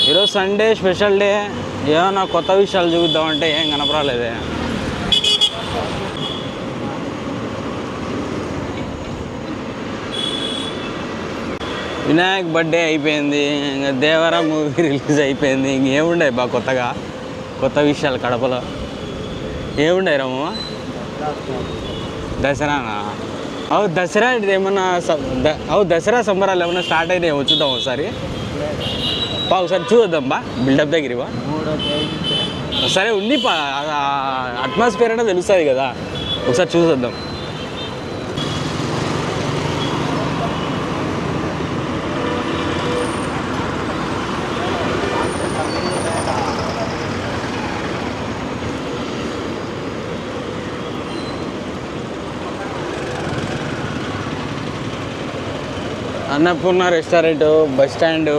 ఈరోజు Sunday special day. ఏమన్నా కొత్త విషయాలు చూపిద్దామంటే ఏం కనపరాలేదే. వినాయక్ బర్త్డే అయిపోయింది, ఇంకా దేవరా మూవీ రిలీజ్ అయిపోయింది. ఇంకేముండే బా కొత్త విషయాలు కడపలో ఏముండే రాము? దసరానా? దసరా ఏమన్నా దసరా సంబరాలు ఏమన్నా స్టార్ట్ అయినాయి? వచ్చుద్దాం ఒకసారి ఒకసారి చూద్దాం బా, బిల్డప్ దగ్గర బా. సరే ఉంది అట్మాస్ఫియర్ అంటే తెలుస్తుంది కదా, ఒకసారి చూసొద్దాం. Annapurna restaurant, bus stand,